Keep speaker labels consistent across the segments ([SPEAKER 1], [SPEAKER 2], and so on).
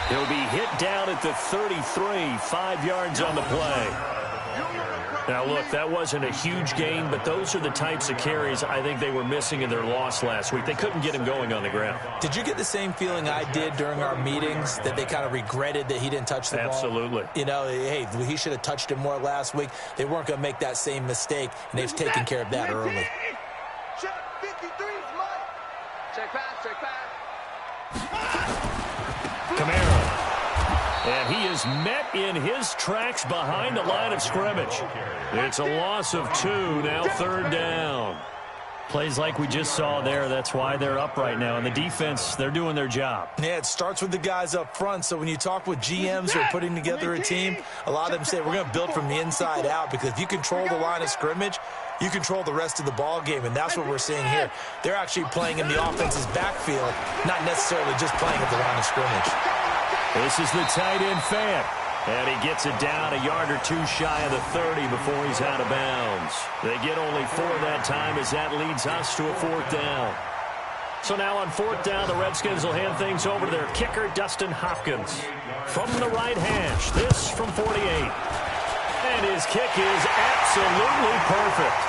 [SPEAKER 1] He'll be hit down at the 33, 5 yards on the play. Now, look, that wasn't a huge gain, but those are the types of carries I think they were missing in their loss last week. They couldn't get him going on the ground.
[SPEAKER 2] Did you get the same feeling I did during our meetings, that they kind of regretted that he didn't touch the ball?
[SPEAKER 1] Absolutely.
[SPEAKER 2] You know, hey, he should have touched it more last week. They weren't going to make that same mistake, and they've taken care of that early.
[SPEAKER 3] Check 53 is mine. Check pass, check pass.
[SPEAKER 1] Camara. And he is met in his tracks behind the line of scrimmage. It's a loss of 2, now 3rd down. Plays like we just saw there, that's why they're up right now. And the defense, they're doing their job.
[SPEAKER 2] Yeah, it starts with the guys up front. So when you talk with GMs who are putting together a team, a lot of them say we're going to build from the inside out, because if you control the line of scrimmage, you control the rest of the ball game, and that's what we're seeing here. They're actually playing in the offense's backfield, not necessarily just playing at the line of scrimmage.
[SPEAKER 1] This is the tight end fan, and he gets it down a yard or 2 shy of the 30 before he's out of bounds. They get only 4 that time, as that leads us to a 4th down. So now on 4th down, the Redskins will hand things over to their kicker, Dustin Hopkins. From the right hash, this from 48. And his kick is absolutely perfect.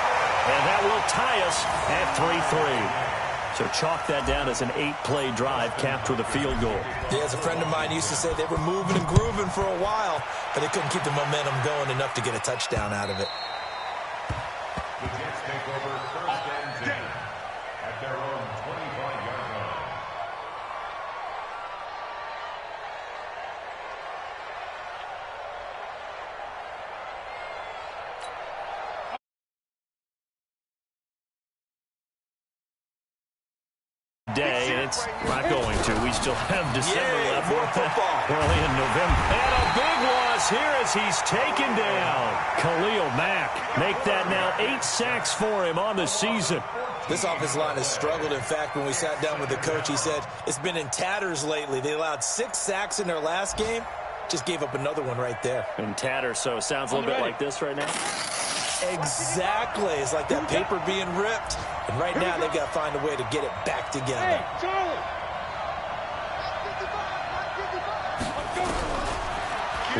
[SPEAKER 1] And that will tie us at 3-3. So chalk that down as an 8-play drive capped with a field goal.
[SPEAKER 2] Yeah, as a friend of mine used to say, they were moving and grooving for a while, but they couldn't keep the momentum going enough to get a touchdown out of it.
[SPEAKER 4] The Jets take over 1st and 10 at their own 25-yard line.
[SPEAKER 1] Day, and it's not going to. We still have December left.
[SPEAKER 2] More football.
[SPEAKER 1] Early in November. And a big loss here as he's taken down. Khalil Mack. Make that now 8 sacks for him on the season.
[SPEAKER 2] This offensive line has struggled. In fact, when we sat down with the coach, he said it's been in tatters lately. They allowed 6 sacks in their last game. Just gave up another one right there.
[SPEAKER 1] In tatters, so it sounds a little bit like this right now.
[SPEAKER 2] Exactly. It's like that paper being ripped. And right now, they've got to find a way to get it back together.
[SPEAKER 3] Hey, Charlie.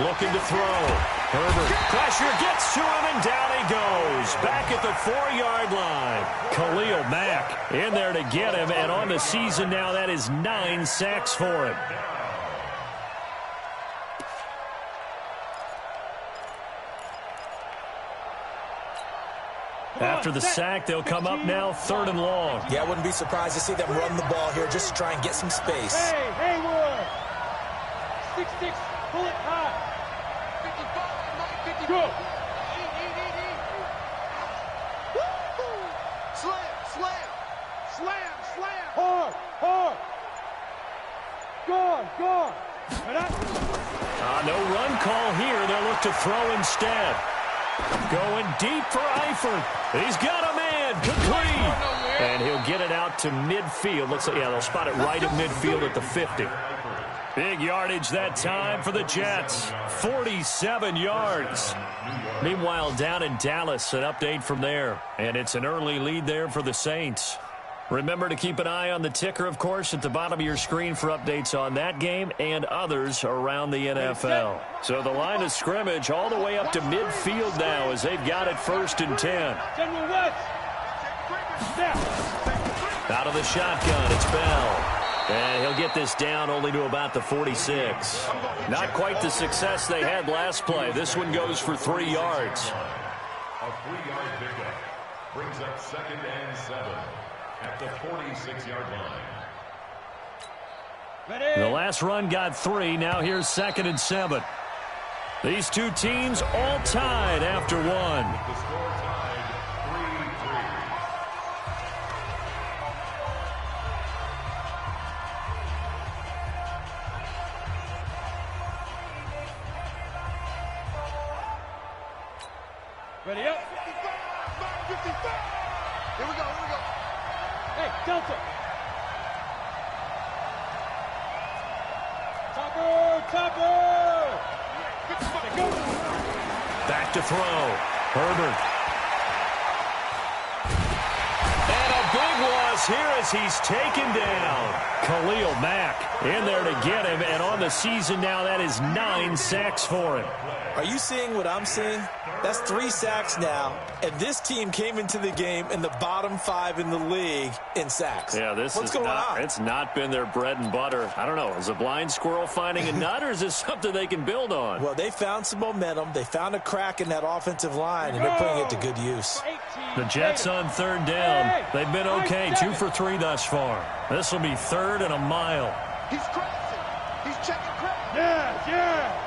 [SPEAKER 1] Looking to throw. Herbert. Pressure gets to him, and down he goes. Back at the 4-yard line. Khalil Mack in there to get him. And on the season now, that is 9 sacks for him. After the sack, they'll come up now 3rd and long.
[SPEAKER 2] Yeah, I wouldn't be surprised to see them run the ball here just to try and get some space.
[SPEAKER 3] Hey, Haywood. 6-6, pull it high. 55, go. Slam, slam, slam, slam. Hard, hard. Gone.
[SPEAKER 1] No run call here. They'll look to throw instead. Going deep for Eifert. He's got a man. Complete. And he'll get it out to midfield. Looks like, yeah, they'll spot it right at midfield at the 50. Big yardage that time for the Jets. 47 yards. Meanwhile, down in Dallas, an update from there. And it's an early lead there for the Saints. Remember to keep an eye on the ticker, of course, at the bottom of your screen for updates on that game and others around the NFL. So the line of scrimmage all the way up to midfield now as they've got it 1st and 10. Out of the shotgun, it's Bell. And he'll get this down only to about the 46. Not quite the success they had last play. This one goes for 3 yards.
[SPEAKER 4] A 3-yard pickup brings up 2nd and 7 at the 46-yard line.
[SPEAKER 1] The last run got 3. Now here's 2nd and 7. These two teams all tied after 1.
[SPEAKER 4] The score tied 3-3.
[SPEAKER 3] Ready up. 55. Here we go. Hey, Delta. Topper.
[SPEAKER 1] Back to throw. Herbert. And a big loss here as he's taken down. Khalil Mack in there to get him. And on the season now, that is 9 sacks for him.
[SPEAKER 2] Are you seeing what I'm seeing? That's 3 sacks now, and this team came into the game in the bottom 5 in the league in sacks.
[SPEAKER 1] Yeah,
[SPEAKER 2] What's going on?
[SPEAKER 1] It's not been their bread and butter. I don't know. Is a blind squirrel finding a nut, or is this something they can build on?
[SPEAKER 2] Well, they found some momentum. They found a crack in that offensive line, and they're putting it to good use.
[SPEAKER 1] The Jets on 3rd down. They've been okay, 2 for 3 thus far. This will be 3rd and a mile.
[SPEAKER 3] He's crossing. He's checking crack.
[SPEAKER 5] Yeah.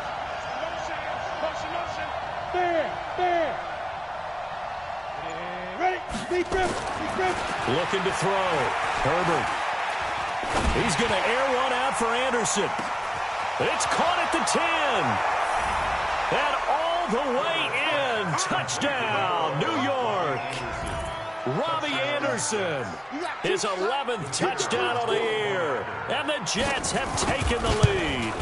[SPEAKER 5] Motion. There. Ready? Deep grip.
[SPEAKER 1] Looking to throw. Herbert. He's going to air one out for Anderson. It's caught at the 10. And all the way in. Touchdown, New York. Robbie Anderson. His 11th touchdown of the year. And the Jets have taken the lead.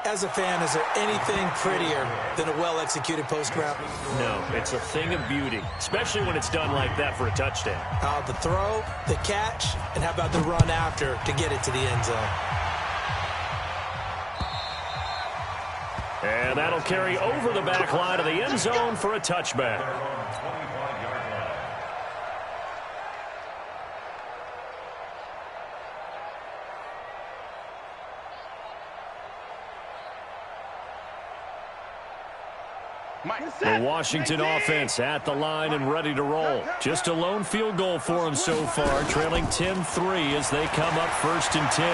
[SPEAKER 2] As a fan, is there anything prettier than a well-executed post route?
[SPEAKER 1] No, it's a thing of beauty, especially when it's done like that for a touchdown.
[SPEAKER 2] How about the throw, the catch, and how about the run after to get it to the end zone?
[SPEAKER 1] And that'll carry over the back line of the end zone for a touchback. The Washington offense at the line and ready to roll. Just a lone field goal for them so far, trailing 10-3 as they come up 1st and 10.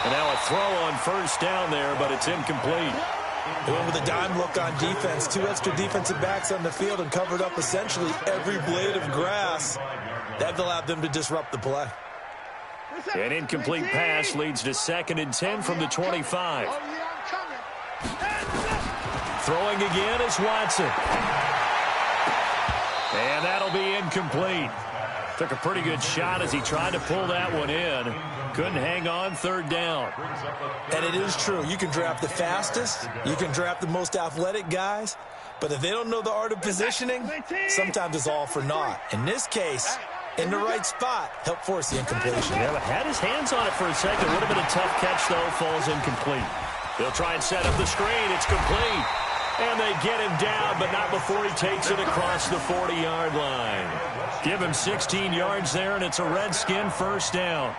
[SPEAKER 1] And now a throw on 1st down there, but it's incomplete.
[SPEAKER 2] They went with a dime look on defense. 2 extra defensive backs on the field and covered up essentially every blade of grass. That allowed them to disrupt the play.
[SPEAKER 1] An incomplete pass leads to 2nd and 10 from the 25. Throwing again is Watson. And that'll be incomplete. Took a pretty good shot as he tried to pull that one in. Couldn't hang on 3rd down.
[SPEAKER 2] And it is true. You can draft the fastest. You can draft the most athletic guys. But if they don't know the art of positioning, sometimes it's all for naught. In this case, in the right spot, helped force the incompletion.
[SPEAKER 1] Yeah, but had his hands on it for a second. Would have been a tough catch, though. Falls incomplete. They'll try and set up the screen. It's complete. And they get him down, but not before he takes it across the 40-yard line. Give him 16 yards there, and it's a Redskin 1st down.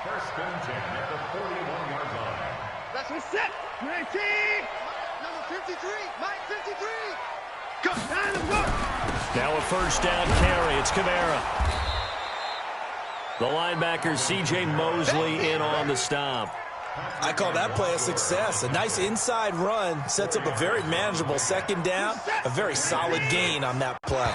[SPEAKER 4] 1st and 10 at the 41-yard line.
[SPEAKER 5] That's a set. 19.
[SPEAKER 3] Number 53. Mike 53.
[SPEAKER 5] Go. Go.
[SPEAKER 1] Now a 1st down carry. It's Kamara. The linebacker, C.J. Mosley, in on the stop.
[SPEAKER 2] I call that play a success. A nice inside run sets up a very manageable 2nd down. A very solid gain on that play.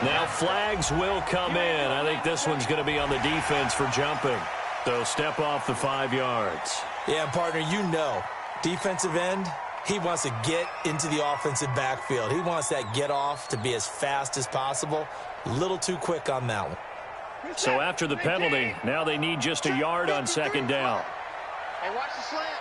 [SPEAKER 1] Now flags will come in. I think this one's going to be on the defense for jumping. They'll step off the 5 yards.
[SPEAKER 2] Yeah, partner, you know, defensive end, he wants to get into the offensive backfield. He wants that get off to be as fast as possible. A little too quick on that one.
[SPEAKER 1] So after the penalty, now they need just a yard on 2nd down.
[SPEAKER 3] Hey, watch the slant.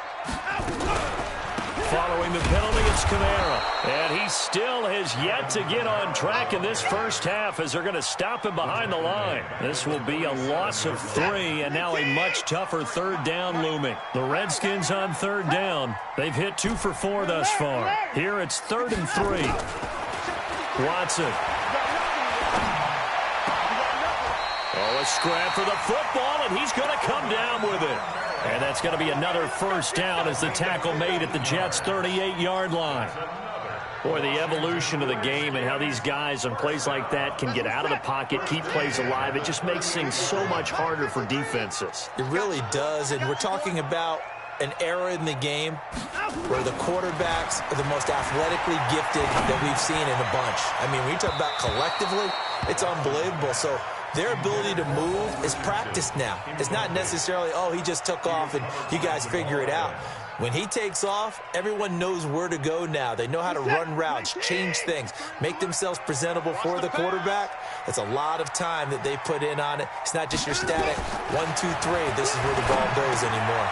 [SPEAKER 1] Following the penalty, it's Kamara. And he still has yet to get on track in this 1st half as they're going to stop him behind the line. This will be a loss of 3, and now a much tougher 3rd down looming. The Redskins on 3rd down. They've hit 2 for 4 thus far. Here it's 3rd and 3. Watson. Oh, a scrap for the football, and he's going to come down with it. And that's going to be another 1st down as the tackle made at the Jets' 38-yard line. Boy, the evolution of the game and how these guys on plays like that can get out of the pocket, keep plays alive, it just makes things so much harder for defenses.
[SPEAKER 2] It really does, and we're talking about an era in the game where the quarterbacks are the most athletically gifted that we've seen in a bunch. I mean, when you talk about collectively, it's unbelievable. So their ability to move is practiced now. It's not necessarily, oh, he just took off and you guys figure it out. When he takes off, everyone knows where to go now. They know how to run routes, change things, make themselves presentable for the quarterback. That's a lot of time that they put in on it. It's not just your static 1, 2, 3. This is where the ball goes anymore.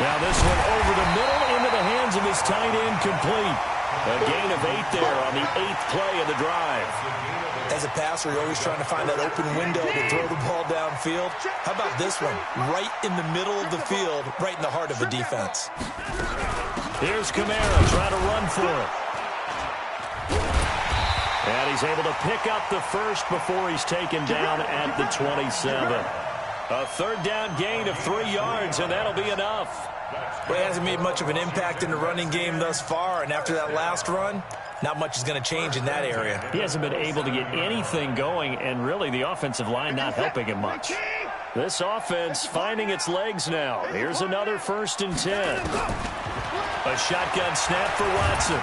[SPEAKER 1] Now this one over the middle into the hands of his tight end, complete. A gain of 8 there on the 8th play of the drive.
[SPEAKER 2] As a passer, you're always trying to find that open window to throw the ball downfield. How about this one? Right in the middle of the field, right in the heart of a defense.
[SPEAKER 1] Here's Kamara trying to run for it. And he's able to pick up the first before he's taken down at the 27. A third down gain of 3 yards, and that'll be enough.
[SPEAKER 2] Well, he hasn't made much of an impact in the running game thus far, and after that last run, not much is going to change in that area.
[SPEAKER 1] He hasn't been able to get anything going, and really the offensive line not helping him much. This offense finding its legs now. Here's another 1st and 10. A shotgun snap for Watson.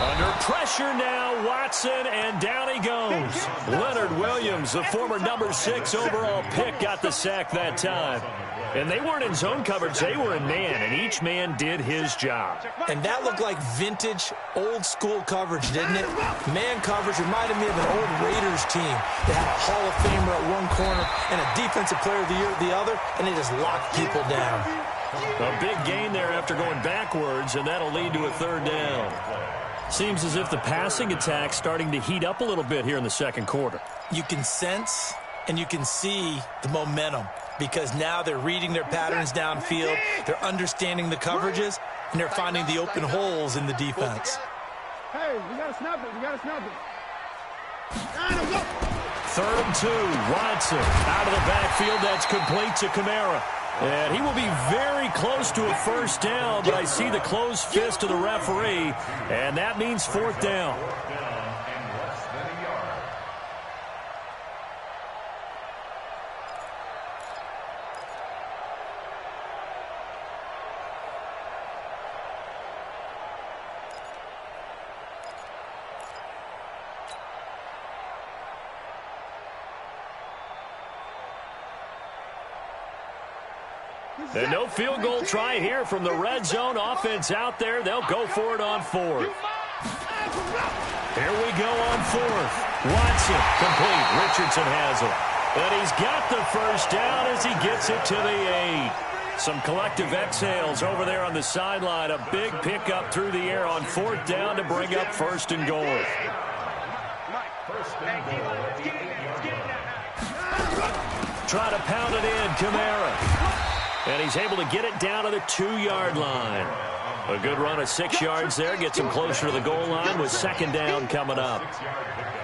[SPEAKER 1] Under pressure now, Watson, and down he goes. Leonard Williams, the former number 6 overall pick, got the sack that time. And they weren't in zone coverage, they were in man, and each man did his job.
[SPEAKER 2] And that looked like vintage, old-school coverage, didn't it? Man coverage reminded me of an old Raiders team. They had a Hall of Famer at one corner and a Defensive Player of the Year at the other, and they just locked people down.
[SPEAKER 1] A big gain there after going backwards, and that'll lead to a 3rd down. Seems as if the passing attack's starting to heat up a little bit here in the 2nd quarter.
[SPEAKER 2] You can sense and you can see the momentum because now they're reading their patterns downfield, they're understanding the coverages, and they're finding the open holes in the defense.
[SPEAKER 5] Hey, we got to snap it. We got to snap it.
[SPEAKER 1] 3rd and 2. Watson out of the backfield. That's complete to Kamara. And he will be very close to a 1st down, but I see the closed fist of the referee, and that means 4th down. And no field goal try here from the red zone offense out there. They'll go for it on 4th. Here we go on 4th. Watson complete. Richardson has it. And he's got the 1st down as he gets it to the 8. Some collective exhales over there on the sideline. A big pickup through the air on 4th down to bring up 1st and goal. Try to pound it in, Kamara. And he's able to get it down to the 2-yard line. A good run of 6 yards there. Gets him closer to the goal line with 2nd down coming up.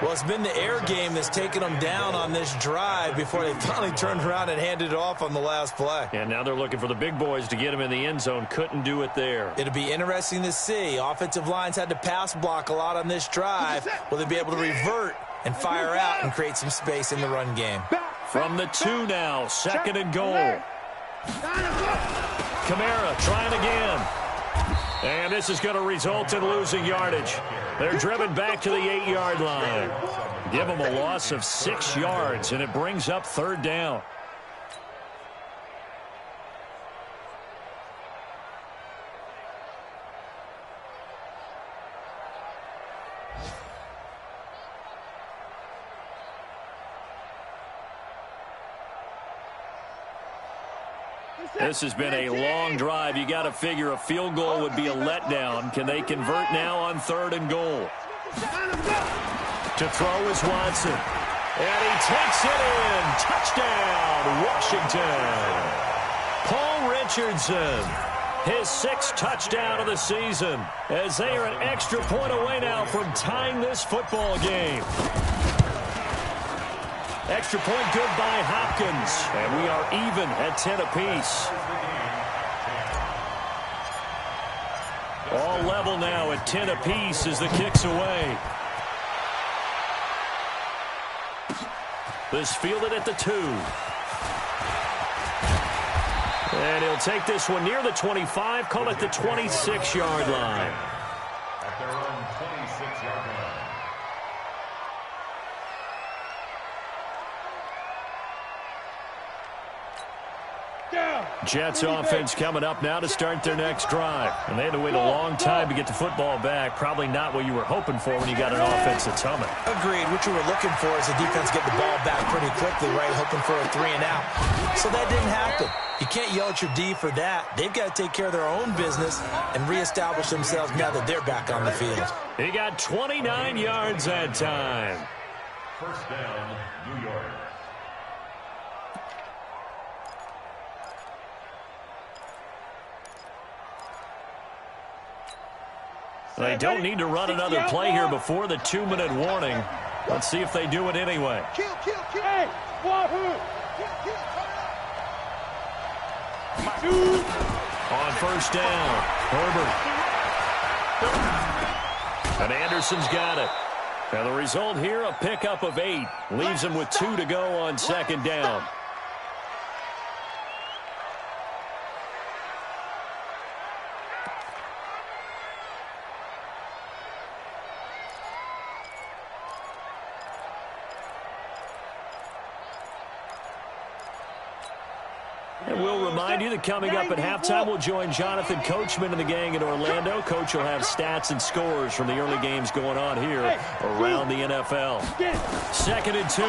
[SPEAKER 2] Well, it's been the air game that's taken them down on this drive before they finally turned around and handed it off on the last play.
[SPEAKER 1] And now they're looking for the big boys to get him in the end zone. Couldn't do it there.
[SPEAKER 2] It'll be interesting to see. Offensive lines had to pass block a lot on this drive. Will they be able to revert and fire out and create some space in the run game?
[SPEAKER 1] From the 2 now, 2nd and goal. Kamara trying again. And this is going to result in losing yardage. They're driven back to the 8-yard line. Give them a loss of 6 yards, and it brings up 3rd down. This has been a long drive. You got to figure a field goal would be a letdown. Can they convert now on 3rd and goal? To throw is Watson. And he takes it in. Touchdown, Washington. Paul Richardson, his 6th touchdown of the season, as they are an extra point away now from tying this football game. Extra point good by Hopkins. And we are even at 10 apiece. All level now at 10 apiece as the kick's away. This fielded at the 2. And he'll take this one near the 25, call it the 26-yard line.
[SPEAKER 4] At their own 26-yard line.
[SPEAKER 1] Jets offense coming up now to start their next drive. And they had to wait a long time to get the football back. Probably not what you were hoping for when you got an offense that's humming.
[SPEAKER 2] Agreed. What you were looking for is the defense get the ball back pretty quickly, right? Hoping for a 3 and out. So that didn't happen. You can't yell at your D for that. They've got to take care of their own business and reestablish themselves now that they're back on the field.
[SPEAKER 1] He got 29 yards that time.
[SPEAKER 4] First down, New York.
[SPEAKER 1] They don't need to run another play here before the 2-minute warning. Let's see if they do it anyway.
[SPEAKER 5] Hey, Wahoo!
[SPEAKER 1] On first down, Herbert. And Anderson's got it. And the result here, a pickup of 8. Leaves him with 2 to go on second down. And we'll remind you that coming up at halftime, we'll join Jonathan Coachman and the gang in Orlando. Coach will have stats and scores from the early games going on here around the NFL. 2nd and 2.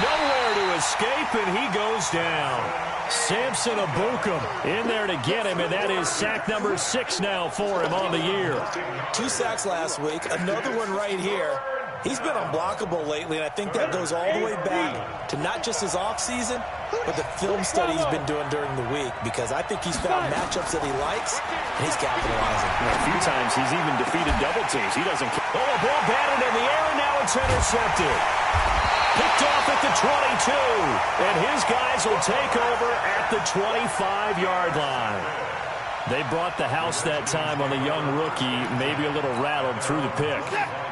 [SPEAKER 1] Nowhere to escape, and he goes down. Samson Abukum in there to get him, and that is sack number 6 now for him on the year.
[SPEAKER 2] 2 sacks last week, another one right here. He's been unblockable lately, and I think that goes all the way back to not just his offseason, but the film study he's been doing during the week, because I think he's found matchups that he likes, and he's capitalizing.
[SPEAKER 1] A few times he's even defeated double teams. He doesn't care. Oh, a ball batted in the air, and now it's intercepted. Picked off at the 22, and his guys will take over at the 25-yard line. They brought the house that time on the young rookie, maybe a little rattled through the pick.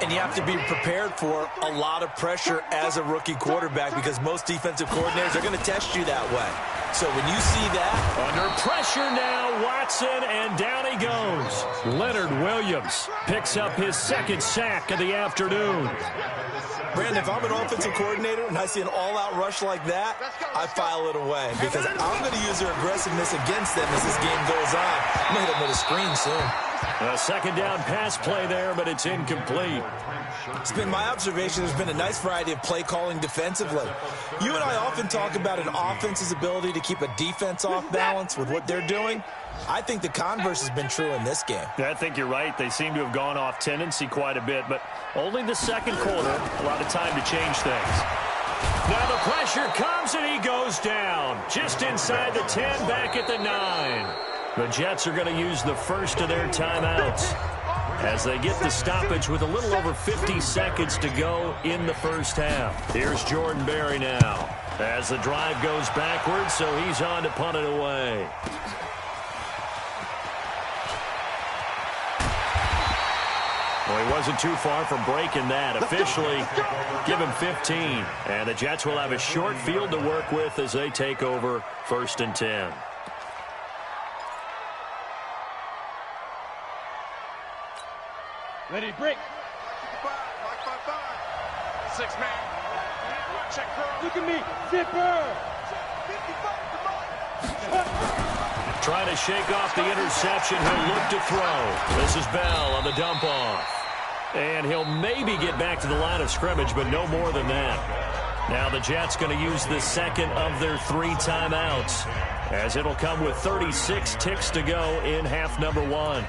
[SPEAKER 2] And you have to be prepared for a lot of pressure as a rookie quarterback, because most defensive coordinators are going to test you that way. So when you see that.
[SPEAKER 1] Under pressure now, Watson, and down he goes. Leonard Williams picks up his 2nd sack of the afternoon.
[SPEAKER 2] Brandon, if I'm an offensive coordinator and I see an all-out rush like that, I file it away, because I'm going to use their aggressiveness against them as this game goes on. I'm going to hit them with a screen soon.
[SPEAKER 1] A 2nd down pass play there, but it's incomplete.
[SPEAKER 2] It's been my observation there's been a nice variety of play calling defensively. You and I often talk about an offense's ability to keep a defense off balance with what they're doing. I think the converse has been true in this game.
[SPEAKER 1] I think you're right. They seem to have gone off tendency quite a bit, but only the 2nd quarter, a lot of time to change things. Now the pressure comes, and he goes down. Just inside the 10, back at the 9. The Jets are going to use the first of their timeouts as they get the stoppage with a little over 50 seconds to go in the first half. Here's Jordan Berry now as the drive goes backwards, so he's on to punt it away. Well, he wasn't too far from breaking that. Officially, give him 15. And the Jets will have a short field to work with as they take over 1st and 10.
[SPEAKER 5] Ready, break.
[SPEAKER 3] 6 man. Check curl.
[SPEAKER 5] Look at me. Zipper.
[SPEAKER 1] Trying to shake off the interception. He'll look to throw. This is Bell on the dump off. And he'll maybe get back to the line of scrimmage, but no more than that. Now the Jets going to use the 2nd of their 3 timeouts, as it'll come with 36 ticks to go in half number 1.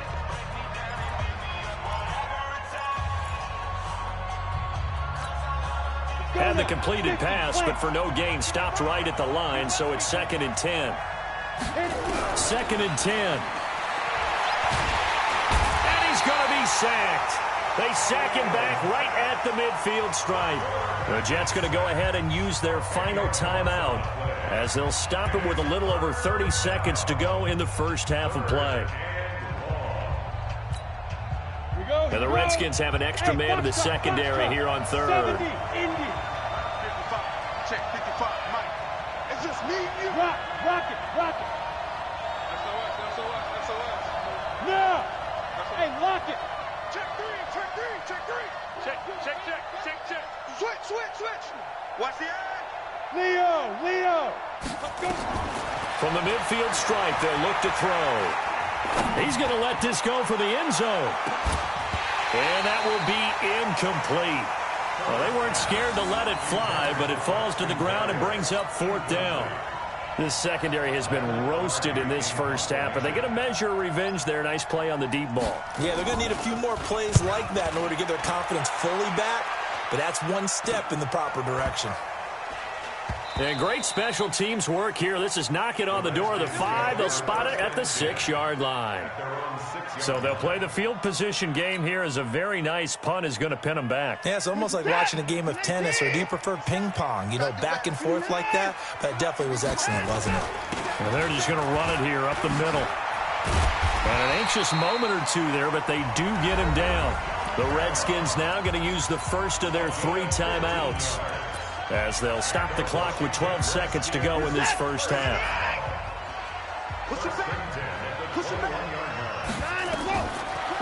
[SPEAKER 1] Had the completed pass, but for no gain, stopped right at the line, so it's 2nd and 10. 2nd and 10. And he's going to be sacked. They sack him back right at the midfield stripe. The Jets going to go ahead and use their final timeout, as they'll stop him with a little over 30 seconds to go in the first half of play. And the Redskins have an extra man in the secondary here on 3rd.
[SPEAKER 3] Check 55, Mike. It's just me and you.
[SPEAKER 5] Rock it.
[SPEAKER 3] SOS.
[SPEAKER 5] No. Hey, lock it.
[SPEAKER 3] Check 3. Check. Switch. Watch the eye.
[SPEAKER 5] Leo.
[SPEAKER 1] From the midfield stripe, they'll look to throw. He's going to let this go for the end zone. And that will be incomplete. Well, they weren't scared to let it fly, but it falls to the ground and brings up 4th down. This secondary has been roasted in this first half, but they get a measure of revenge there. Nice play on the deep ball. Yeah, they're going to need a few more plays like that in order to get their confidence fully back, but that's one step in the proper direction. And great special teams work here. This is knock it on the door of the 5. They'll spot it at the 6-yard line. So they'll play the field position game here as a very nice punt is going to pin them back. Yeah, it's almost like watching a game of tennis, or do you prefer ping pong? You know, back and forth like that? That definitely was excellent, wasn't it? And they're just going to run it here up the middle. And an anxious moment or two there, but they do get him down. The Redskins now going to use the first of their 3 timeouts, as they'll stop the clock with 12 seconds to go in this first half.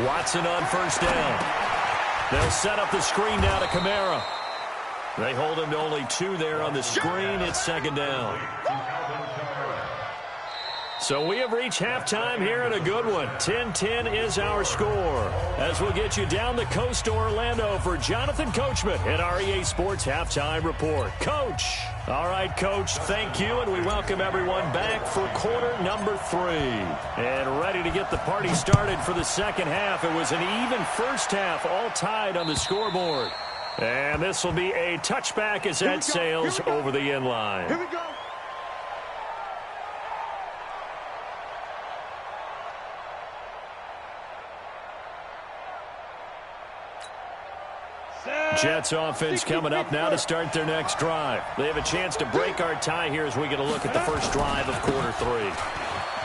[SPEAKER 1] Watson on first down. They'll set up the screen now to Kamara. They hold him to only 2 there on the screen. It's 2nd down. So we have reached halftime here in a good one. 10-10 is our score. As we'll get you down the coast to Orlando for Jonathan Coachman at our EA Sports Halftime Report. Coach. All right, Coach, thank you, and we welcome everyone back for quarter number 3. And ready to get the party started for the second half. It was an even first half, all tied on the scoreboard. And this will be a touchback as that sails over the end line.
[SPEAKER 3] Here we go.
[SPEAKER 1] Jets offense coming up now to start their next drive. They have a chance to break our tie here as we get a look at the first drive of quarter 3.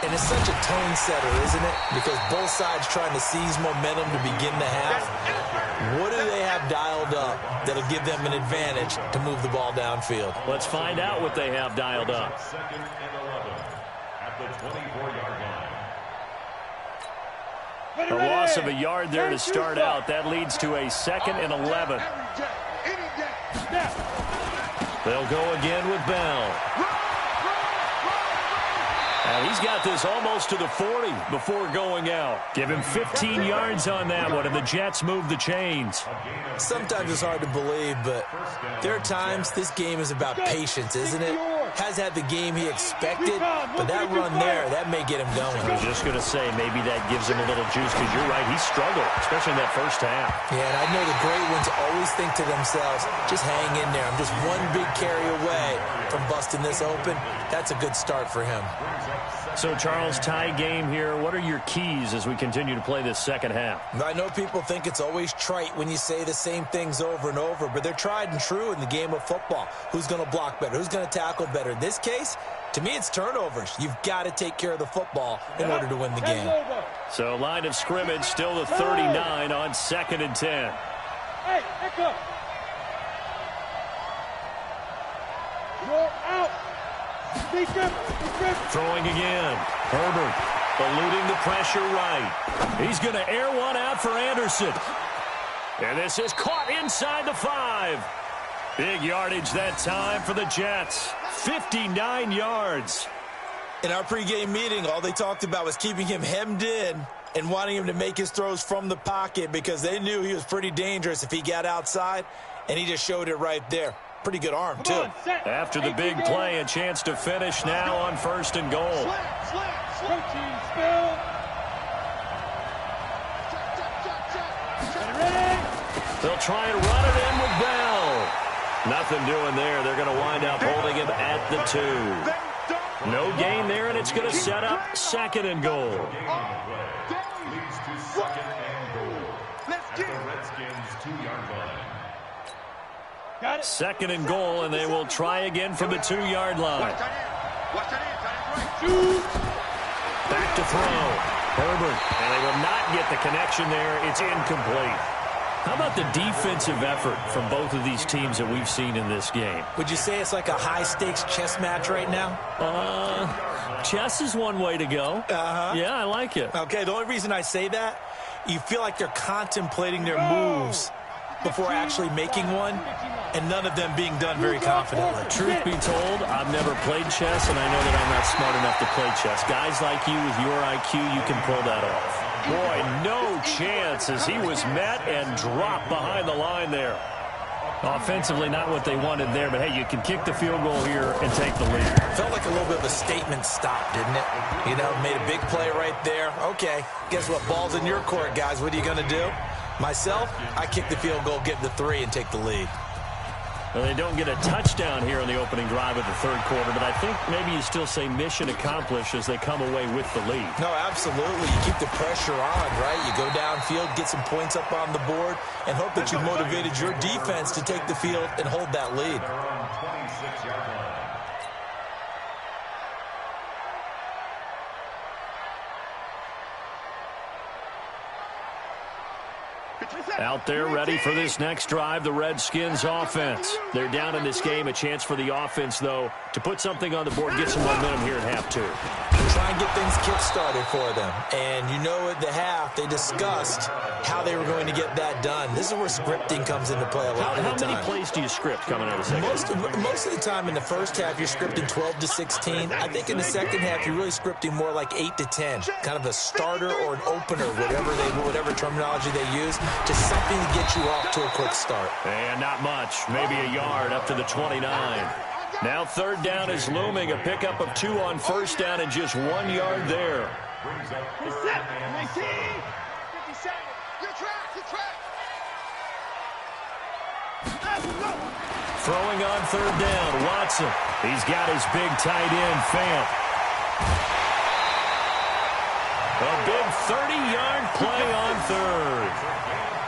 [SPEAKER 2] And it's such a tone setter, isn't it? Because both sides trying to seize momentum to begin the half. What do they have dialed up that'll give them an advantage to move the ball downfield?
[SPEAKER 1] Let's find out what they have dialed up.
[SPEAKER 4] 2nd and 11 at the 24-yard line.
[SPEAKER 1] A loss of a yard there to start out. That leads to a 2nd and 11. They'll go again with Bell. And he's got this almost to the 40 before going out. Give him 15 yards on that one, and the Jets move the chains.
[SPEAKER 2] Sometimes it's hard to believe, but there are times this game is about patience, isn't it? Has had the game he expected, but that run there, that may get him going.
[SPEAKER 1] I was just going to say, maybe that gives him a little juice, because you're right, he struggled, especially in that first half.
[SPEAKER 2] Yeah, and I know the great ones always think to themselves, just hang in there. I'm just one big carry away from busting this open. That's a good start for him.
[SPEAKER 1] So, Charles, tie game here. What are your keys as we continue to play this second half?
[SPEAKER 2] I know people think it's always trite when you say the same things over and over, but they're tried and true in the game of football. Who's going to block better? Who's going to tackle better? In this case, to me, it's turnovers. You've got to take care of the football in order to win the game.
[SPEAKER 1] So, line of scrimmage still the 39 on 2nd and 10.
[SPEAKER 5] Hey, back up. You're out.
[SPEAKER 1] Throwing again. Herbert eluding the pressure right. He's going to air one out for Anderson. And this is caught inside the 5. Big yardage that time for the Jets. 59 yards.
[SPEAKER 2] In our pregame meeting, all they talked about was keeping him hemmed in and wanting him to make his throws from the pocket because they knew he was pretty dangerous if he got outside, and he just showed it right there. Pretty good arm, too.
[SPEAKER 1] After the big play, a chance to finish now on 1st and goal.
[SPEAKER 5] Protein spill. Ready?
[SPEAKER 1] They'll try and run it in with Bell. Nothing doing there. They're going to wind up holding him at the 2. No gain there, and it's going to set up 2nd and goal.
[SPEAKER 4] Leads to 2nd and goal at the Redskins' 2-yard line.
[SPEAKER 1] 2nd and goal, and they will try again from the 2-yard line. Back to throw. Herbert, and they will not get the connection there. It's incomplete. How about the defensive effort from both of these teams that we've seen in this game?
[SPEAKER 2] Would you say it's like a high-stakes chess match right now?
[SPEAKER 1] Chess is one way to go.
[SPEAKER 2] Uh-huh.
[SPEAKER 1] Yeah, I like it.
[SPEAKER 2] Okay, the only reason I say that, you feel like they're contemplating their moves before actually making one, and none of them being done very confidently.
[SPEAKER 1] Truth be told, I've never played chess, and I know that I'm not smart enough to play chess. Guys like you with your IQ, you can pull that off. Boy, no chance as he was met and dropped behind the line there. Offensively, not what they wanted there, but hey, you can kick the field goal here and take the lead.
[SPEAKER 2] Felt like a little bit of a statement stop, didn't it? You know, made a big play right there. Okay, guess what? Ball's in your court, guys. What are you going to do? Myself, I kick the field goal, get the 3, and take the lead.
[SPEAKER 1] Well, they don't get a touchdown here in the opening drive of the third quarter, but I think maybe you still say mission accomplished as they come away with the lead.
[SPEAKER 2] No, absolutely. You keep the pressure on, right? You go downfield, get some points up on the board, and hope that you motivated your defense to take the field and hold that lead.
[SPEAKER 1] Out there ready for this next drive, the Redskins offense. They're down in this game. A chance for the offense, though, to put something on the board, get some momentum here at half 2.
[SPEAKER 2] Try and get things kick-started for them. And you know at the half, they discussed how they were going to get that done. This is where scripting comes into play a lot of the time.
[SPEAKER 1] How many plays do you script coming out of the second?
[SPEAKER 2] Most of the time in the first half, you're scripting 12 to 16. I think in the second half, you're really scripting more like 8 to 10. Kind of a starter or an opener, whatever terminology they use, just something to get you off to a quick start.
[SPEAKER 1] And not much. Maybe a yard up to the 29. Now third down is looming. A pickup of 2 on first down and just 1 yard there. Throwing on third down, Watson. He's got his big tight end, Fant. A big 30-yard play on third.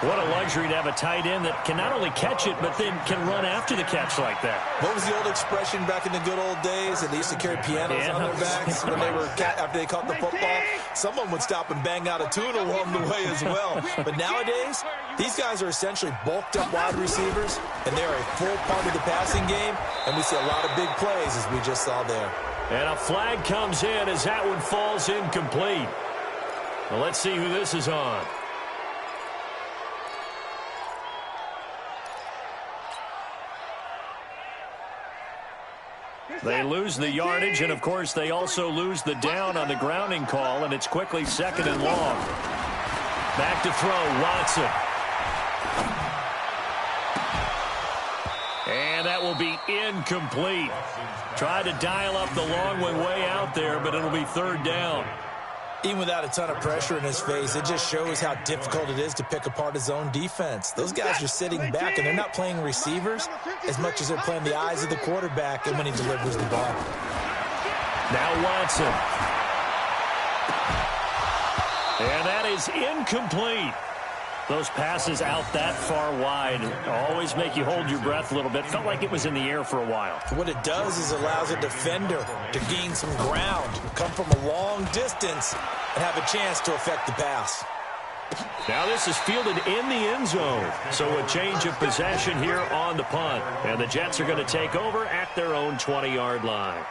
[SPEAKER 1] What a luxury to have a tight end that can not only catch it, but then can run after the catch like that.
[SPEAKER 2] What was the old expression back in the good old days that they used to carry pianos on their backs when they were after they caught the football? Someone would stop and bang out a tune along the way as well. But nowadays, these guys are essentially bulked up wide receivers, and they're a full part of the passing game, and we see a lot of big plays as we just saw there.
[SPEAKER 1] And a flag comes in as that one falls incomplete. Well, let's see who this is on. They lose the yardage, and, of course, they also lose the down on the grounding call, and it's quickly second and long. Back to throw, Watson. And that will be incomplete. Tried to dial up the long one way out there, but it'll be third down.
[SPEAKER 2] Even without a ton of pressure in his face, it just shows how difficult it is to pick apart his own defense. Those guys are sitting back, and they're not playing receivers as much as they're playing the eyes of the quarterback and when he delivers the ball.
[SPEAKER 1] Now Watson. And that is incomplete. Those passes out that far wide always make you hold your breath a little bit. Felt like it was in the air for a while.
[SPEAKER 2] What it does is allows a defender to gain some ground, come from a long distance, and have a chance to affect the pass.
[SPEAKER 1] Now this is fielded in the end zone. So a change of possession here on the punt. And the Jets are going to take over at their own 20-yard line.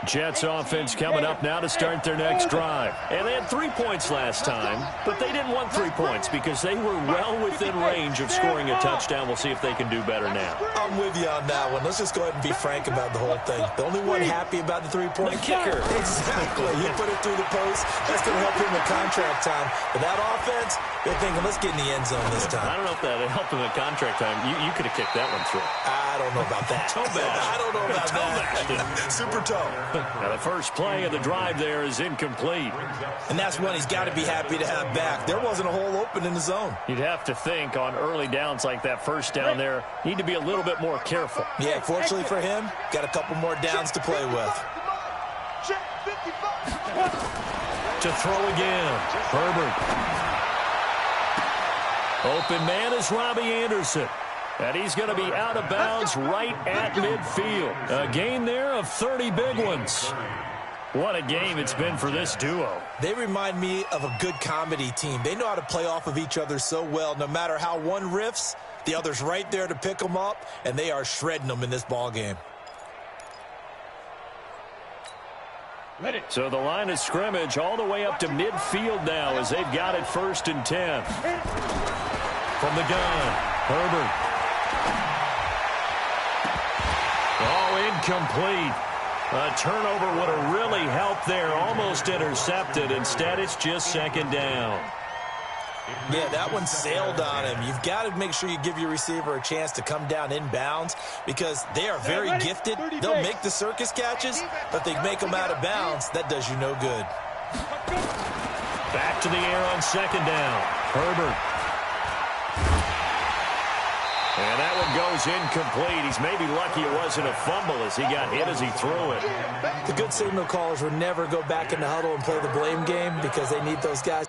[SPEAKER 1] Jets offense coming up now to start their next drive. And they had 3 points last time, but they didn't want 3 points because they were well within range of scoring a touchdown. We'll see if they can do better now.
[SPEAKER 2] I'm with you on that one. Let's just go ahead and be frank about the whole thing. The only one happy about the 3-point
[SPEAKER 1] kicker.
[SPEAKER 2] Exactly. You put it through the post. That's going to help him in contract time. But that offense, they're thinking, let's get in the end zone this time.
[SPEAKER 1] I don't know if that helped him in contract time. You could have kicked that one through.
[SPEAKER 2] I don't know about that. I don't know about that. Super toe.
[SPEAKER 1] Now the first play of the drive there is incomplete.
[SPEAKER 2] And that's one he's got to be happy to have back. There wasn't a hole open in the zone.
[SPEAKER 1] You'd have to think on early downs like that first down there, need to be a little bit more careful.
[SPEAKER 2] Yeah, fortunately for him, got a couple more downs to play with.
[SPEAKER 1] To throw again, Herbert. Open man is Robbie Anderson. And he's going to be out of bounds right at midfield. A gain there of 30 big ones. What a game it's been for this duo.
[SPEAKER 2] They remind me of a good comedy team. They know how to play off of each other so well. No matter how one riffs, the other's right there to pick them up, and they are shredding them in this ball game.
[SPEAKER 5] Ready.
[SPEAKER 1] So the line of scrimmage all the way up to midfield now as they've got it 1st and 10. From the gun, Herbert. Oh, incomplete. A turnover would have really helped there. Almost intercepted. Instead, it's just 2nd down.
[SPEAKER 2] Yeah, that one sailed on him. You've got to make sure you give your receiver a chance to come down inbounds because they are very gifted. They'll make the circus catches, but they make them out of bounds. That does you no good.
[SPEAKER 1] Back to the air on 2nd down. Herbert. And that one goes incomplete. He's maybe lucky it wasn't a fumble as he got hit as he threw it.
[SPEAKER 2] The good signal callers will never go back in the huddle and play the blame game because they need those guys.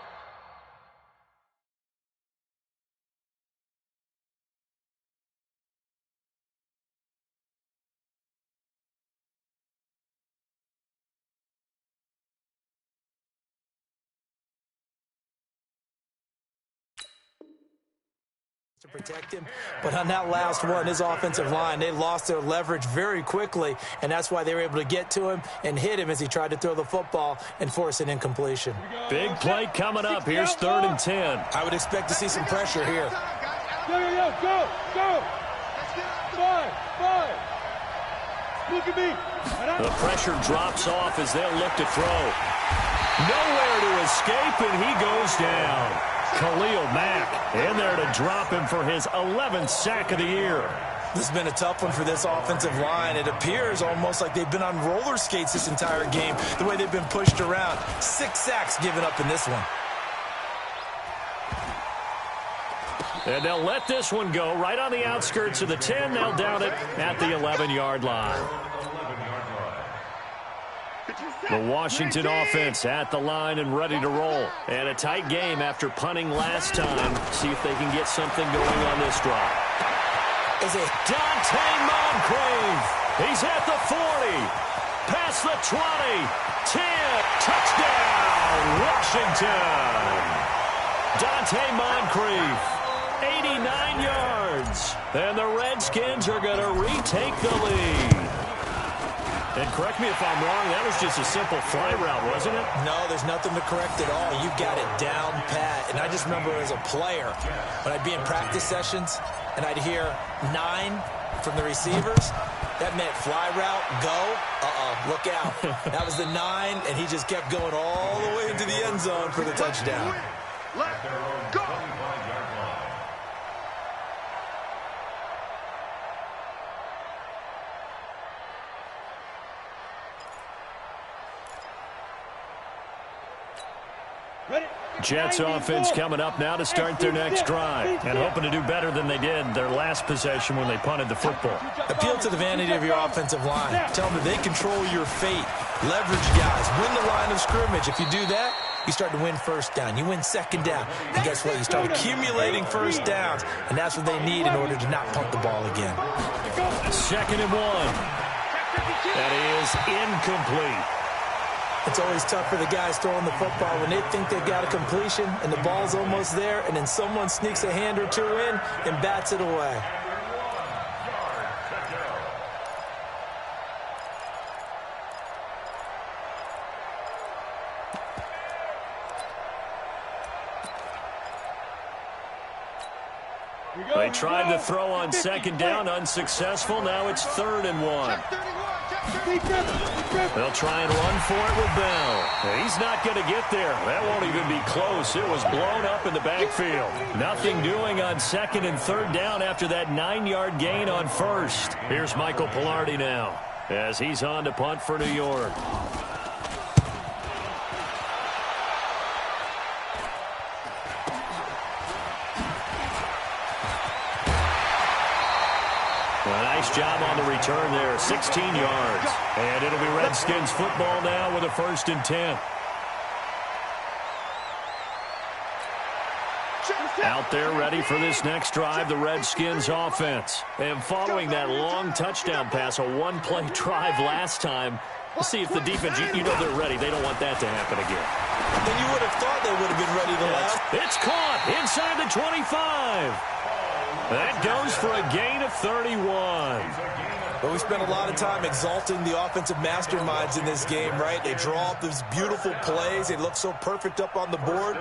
[SPEAKER 2] To protect him, but on that last one, his offensive line, they lost their leverage very quickly, and that's why they were able to get to him and hit him as he tried to throw the football and force an incompletion.
[SPEAKER 1] Big play coming up. Here's 3rd and 10.
[SPEAKER 2] I would expect to see some pressure here.
[SPEAKER 5] Go. 5. Look at me.
[SPEAKER 1] The pressure drops off as they'll look to throw. Nowhere to escape, and he goes down. Khalil Mack in there to drop him for his 11th sack of the year.
[SPEAKER 2] This has been a tough one for this offensive line. It appears almost like they've been on roller skates this entire game, the way they've been pushed around. 6 sacks given up in this one.
[SPEAKER 1] And they'll let this one go right on the outskirts of the 10. They'll down it at the 11-yard line. The Washington offense at the line and ready to roll. And a tight game after punting last time. See if they can get something going on this drive.
[SPEAKER 2] Is it
[SPEAKER 1] Dante Moncrief? He's at the 40. Past the 20. 10. Touchdown, Washington. Dante Moncrief, 89 yards. And the Redskins are going to retake the lead. And correct me if I'm wrong, that was just a simple fly route, wasn't it?
[SPEAKER 2] No, there's nothing to correct at all. You got it down pat. And I just remember as a player, when I'd be in practice sessions and I'd hear 9 from the receivers, that meant fly route, go, look out. That was the 9, and he just kept going all the way into the end zone for the touchdown.
[SPEAKER 3] Let's go.
[SPEAKER 1] Jets offense coming up now to start their next drive and hoping to do better than they did their last possession when they punted the football.
[SPEAKER 2] Appeal to the vanity of your offensive line. Tell them that they control your fate. Leverage guys. Win the line of scrimmage. If you do that, you start to win 1st down. You win 2nd down. And guess what? You start accumulating 1st downs. And that's what they need in order to not punt the ball again.
[SPEAKER 1] 2nd and 1. That is incomplete.
[SPEAKER 2] It's always tough for the guys throwing the football when they think they've got a completion and the ball's almost there, and then someone sneaks a hand or 2 in and bats it away.
[SPEAKER 1] They tried to throw on 2nd down, unsuccessful. Now it's 3rd and 1. They'll try and run for it with Bell. He's not going to get there. That won't even be close. It was blown up in the backfield. Nothing doing on 2nd and 3rd down after that 9-yard gain on 1st. Here's Michael Pilardi now as he's on to punt for New York. Nice job on the return there, 16 yards. And it'll be Redskins football now with a 1st and 10. Out there ready for this next drive, the Redskins offense. And following that long touchdown pass, a one-play drive last time, we'll see if the defense, you know they're ready. They don't want that to happen again.
[SPEAKER 2] Then you would have thought they would have been ready to last.
[SPEAKER 1] It's caught inside the 25. That goes for a gain of 31.
[SPEAKER 2] But we spent a lot of time exalting the offensive masterminds in this game, right? They draw up these beautiful plays. They look so perfect up on the board.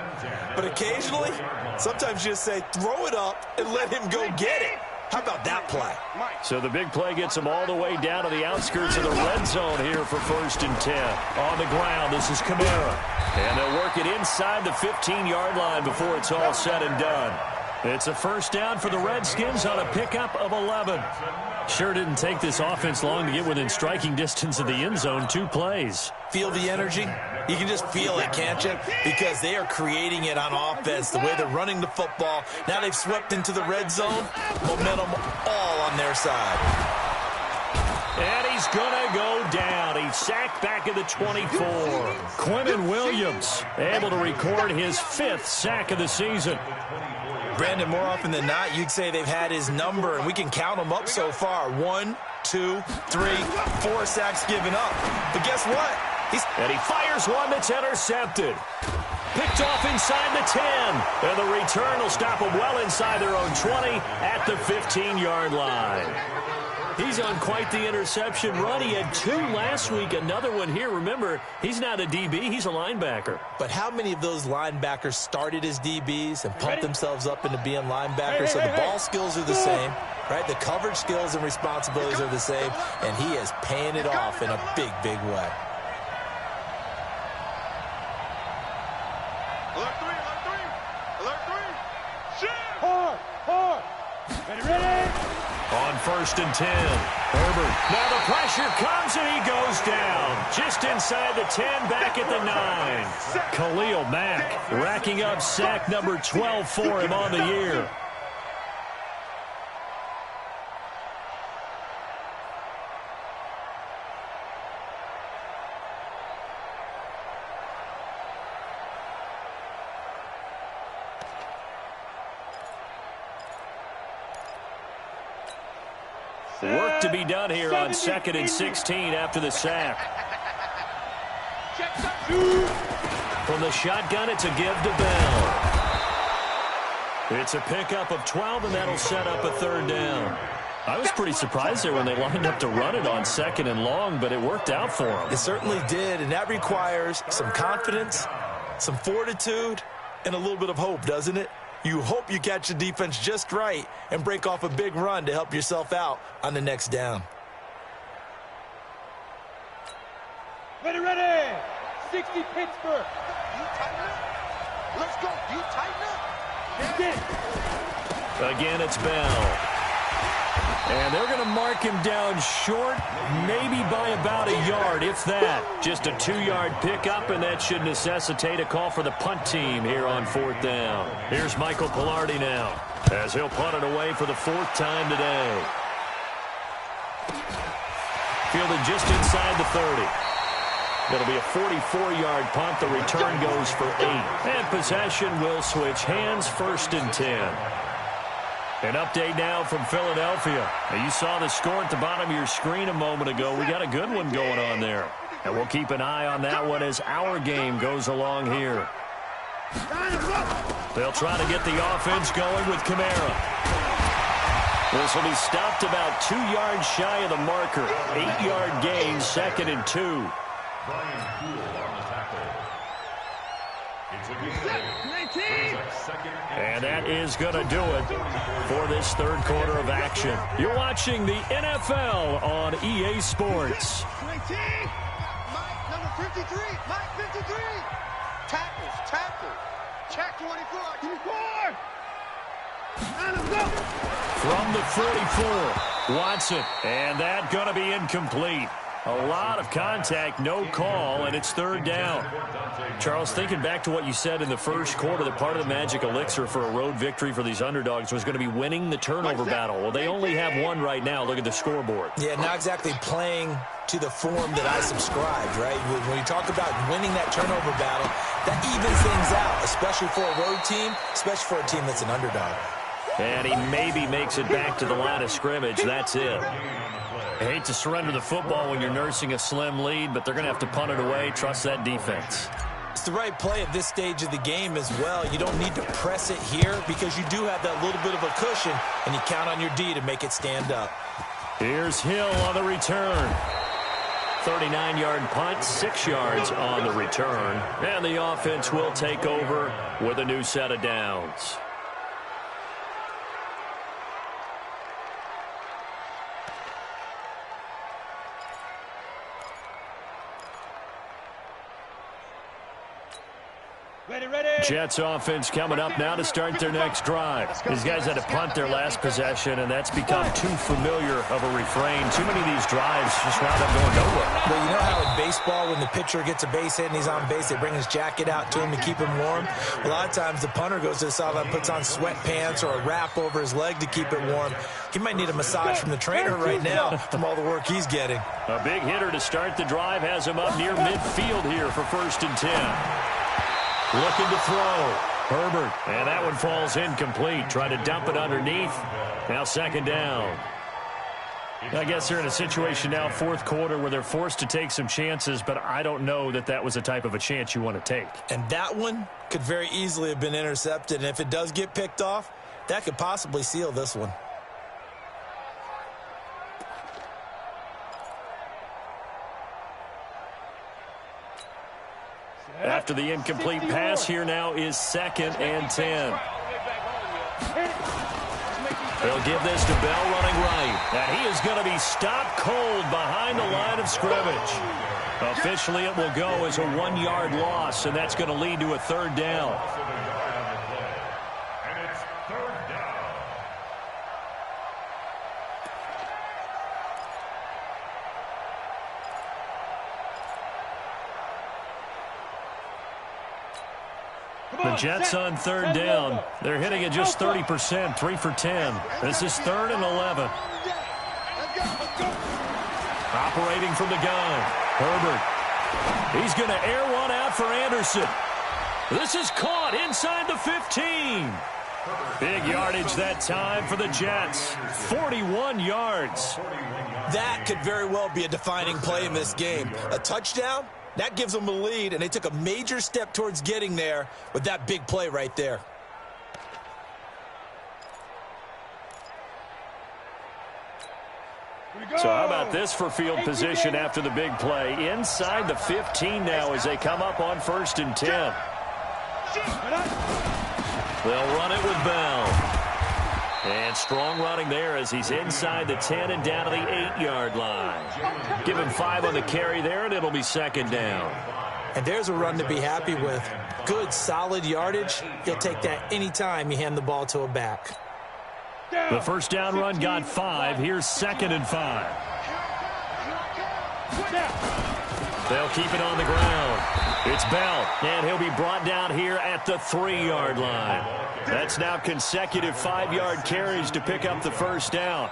[SPEAKER 2] But occasionally, sometimes you just say, throw it up and let him go get it. How about that play?
[SPEAKER 1] So the big play gets them all the way down to the outskirts of the red zone here for 1st and 10. On the ground, this is Kamara. And they'll work it inside the 15-yard line before it's all said and done. It's a first down for the Redskins on a pickup of 11. Sure didn't take this offense long to get within striking distance of the end zone. 2 plays.
[SPEAKER 2] Feel the energy? You can just feel it, can't you? Because they are creating it on offense, the way they're running the football. Now they've swept into the red zone. Momentum all on their side.
[SPEAKER 1] And he's going to go down. He's sacked back at the 24. Quinnen Williams able to record his 5th sack of the season.
[SPEAKER 2] Brandon, more often than not, you'd say they've had his number, and we can count them up so far. 1, 2, 3, 4 sacks given up. But guess what?
[SPEAKER 1] And he fires one that's intercepted. Picked off inside the 10. And the return will stop them well inside their own 20 at the 15-yard line. He's on quite the interception run. He had 2 last week, another one here. Remember, he's not a DB, he's a linebacker.
[SPEAKER 2] But how many of those linebackers started as DBs and pumped themselves up into being linebackers? So the ball skills are the same, right? The coverage skills and responsibilities are the same, and he is paying it off in a big, big way.
[SPEAKER 3] Alert 3, alert 3, alert 3. Shit!
[SPEAKER 5] Hard. Ready?
[SPEAKER 1] On 1st and 10, Herbert. Now the pressure comes and he goes down. Just inside the 10, back at the 9. Khalil Mack racking up sack number 12 for him on the year. Work to be done here on 2nd and 16 after the sack. From the shotgun, it's a give to Bell. It's a pickup of 12, and that'll set up a 3rd down. I was pretty surprised there when they lined up to run it on 2nd and long, but it worked out for them.
[SPEAKER 2] It certainly did, and that requires some confidence, some fortitude, and a little bit of hope, doesn't it? You hope you catch the defense just right and break off a big run to help yourself out on the next down.
[SPEAKER 5] Ready. 60 Pittsburgh.
[SPEAKER 3] You tighten up. Let's go. You tighten up.
[SPEAKER 1] Again, it's Bell. And they're going to mark him down short, maybe by about a yard, if that. Just a 2-yard pickup, and that should necessitate a call for the punt team here on 4th down. Here's Michael Pilardi now, as he'll punt it away for the 4th time today. Fielded just inside the 30. It'll be a 44-yard punt. The return goes for 8. And possession will switch hands, 1st and 10. An update now from Philadelphia. Now, you saw the score at the bottom of your screen a moment ago. We got a good one going on there. And we'll keep an eye on that one as our game goes along here. They'll try to get the offense going with Kamara. This will be stopped about 2 yards shy of the marker. 8-yard gain, 2nd and 2. And that is going to do it for this 3rd quarter of action. You're watching the NFL on EA Sports.
[SPEAKER 3] 19. Mike, number 53. Mike, 53. Tackles. Check 24. 24.
[SPEAKER 1] From the 44, Watson. And that going to be incomplete. A lot of contact, no call, and it's 3rd down. Charles, thinking back to what you said in the first quarter, that part of the magic elixir for a road victory for these underdogs was going to be winning the turnover battle. Well, they only have one right now. Look at the scoreboard.
[SPEAKER 2] Yeah, not exactly playing to the form that I subscribed, right? When you talk about winning that turnover battle, that evens things out, especially for a road team, especially for a team that's an underdog.
[SPEAKER 1] And he maybe makes it back to the line of scrimmage. That's it. I hate to surrender the football when you're nursing a slim lead, but they're going to have to punt it away. Trust that defense.
[SPEAKER 2] It's the right play at this stage of the game as well. You don't need to press it here because you do have that little bit of a cushion, and you count on your D to make it stand up.
[SPEAKER 1] Here's Hill on the return. 39-yard punt, 6 yards on the return. And the offense will take over with a new set of downs. Jets offense coming up now to start their next drive. These guys had to punt their last possession, and that's become too familiar of a refrain. Too many of these drives just wound up going nowhere.
[SPEAKER 2] Well, you know how in baseball, when the pitcher gets a base hit and he's on base, they bring his jacket out to him to keep him warm? A lot of times the punter goes to the sideline, puts on sweatpants or a wrap over his leg to keep it warm. He might need a massage from the trainer right now from all the work he's getting.
[SPEAKER 1] A big hitter to start the drive has him up near midfield here for 1st and 10. Looking to throw. Herbert. And that one falls incomplete. Try to dump it underneath. Now 2nd down. I guess they're in a situation now, 4th quarter, where they're forced to take some chances, but I don't know that that was the type of a chance you want to take.
[SPEAKER 2] And that one could very easily have been intercepted. And if it does get picked off, that could possibly seal this one.
[SPEAKER 1] After the incomplete pass, here now is 2nd and 10. They'll give this to Bell running right. And he is going to be stopped cold behind the line of scrimmage. Officially, it will go as a 1-yard loss, and that's going to lead to a 3rd down.
[SPEAKER 4] And it's 3rd down.
[SPEAKER 1] The Jets on 3rd down. They're hitting at just 30%, 3 for 10. This is 3rd and 11. Operating from the gun. Herbert. He's going to air one out for Anderson. This is caught inside the 15. Big yardage that time for the Jets. 41 yards.
[SPEAKER 2] That could very well be a defining play in this game. A touchdown? That gives them a lead, and they took a major step towards getting there with that big play right there.
[SPEAKER 1] So how about this for field position after the big play? Inside the 15 now as they come up on 1st and 10. They'll run it with Bell. And strong running there as he's inside the 10 and down to the 8-yard line. Give him 5 on the carry there, and it'll be 2nd down.
[SPEAKER 2] And there's a run to be happy with. Good, solid yardage. He'll take that anytime you hand the ball to a back.
[SPEAKER 1] The 1st down run got 5. Here's 2nd and 5. They'll keep it on the ground. It's Bell, and he'll be brought down here at the 3-yard line. That's now consecutive 5-yard carries to pick up the 1st down.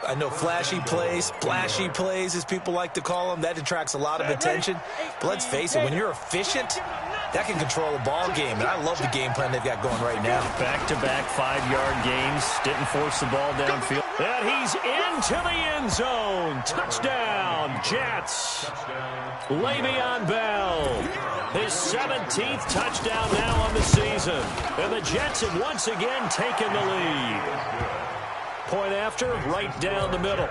[SPEAKER 2] I know flashy plays, splashy plays, as people like to call them, that attracts a lot of attention. But let's face it, when you're efficient, that can control a ball game. And I love the game plan they've got going right now.
[SPEAKER 1] Back-to-back 5-yard gains. Didn't force the ball downfield. And he's into the end zone. Touchdown, Jets. Le'Veon Bell. His 17th touchdown now on the season. And the Jets have once again taken the lead. Point after, right down the middle.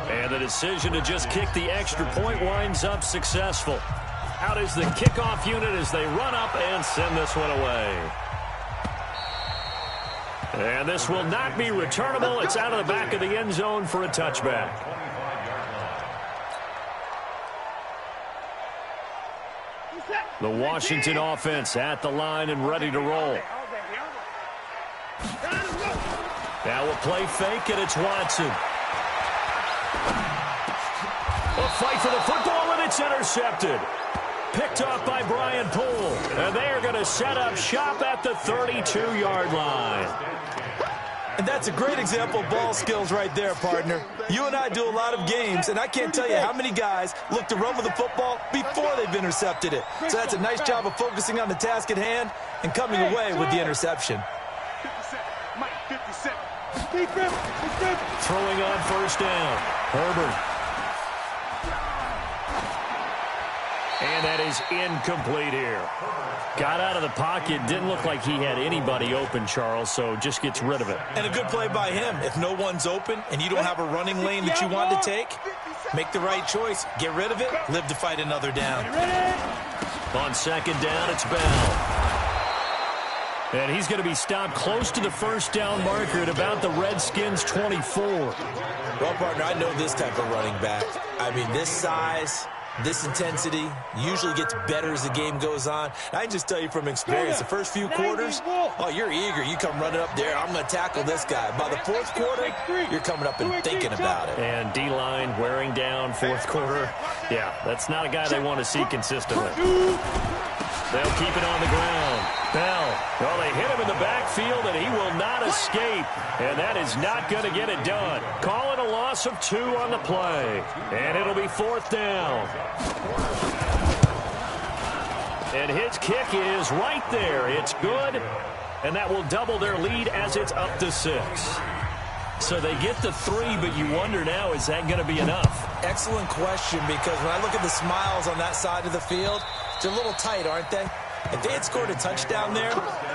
[SPEAKER 1] And the decision to just kick the extra point winds up successful. Out is the kickoff unit as they run up and send this one away. And this will not be returnable. It's out of the back of the end zone for a touchback. The Washington offense at the line and ready to roll. Now a play fake, and it's Watson. A fight for the football, and it's intercepted. Picked off by Brian Poole. And they are going to set up shop at the 32-yard line.
[SPEAKER 2] And that's a great example of ball skills right there, partner. You and I do a lot of games, and I can't tell you how many guys look to run with the football before they've intercepted it. So that's a nice job of focusing on the task at hand and coming away with the interception.
[SPEAKER 1] Throwing on 1st down. Herbert. And that is incomplete here. Got out of the pocket. Didn't look like he had anybody open, Charles, so just gets rid of it.
[SPEAKER 2] And a good play by him. If no one's open and you don't have a running lane that you want to take, make the right choice. Get rid of it. Live to fight another down.
[SPEAKER 1] On second down, it's Bell. And he's going to be stopped close to the first down marker at about the Redskins' 24.
[SPEAKER 2] Well, partner, I know this type of running back. I mean, this size, this intensity usually gets better as the game goes on. I can just tell you from experience, the first few quarters, oh, you're eager. You come running up there, I'm going to tackle this guy. By the fourth quarter, you're coming up and thinking about it.
[SPEAKER 1] And D-line wearing down fourth quarter. Yeah, that's not a guy they want to see consistently. They'll keep it on the ground. Bell. Well, they hit him in the backfield, and he will not escape. And that is not going to get it done. Calling a loss of 2 on the play. And it'll be fourth down. And his kick is right there. It's good. And that will double their lead as it's up to 6. So they get the 3, but you wonder now, is that going to be enough?
[SPEAKER 2] Excellent question, because when I look at the smiles on that side of the field, they're a little tight, aren't they? If they had scored a touchdown there,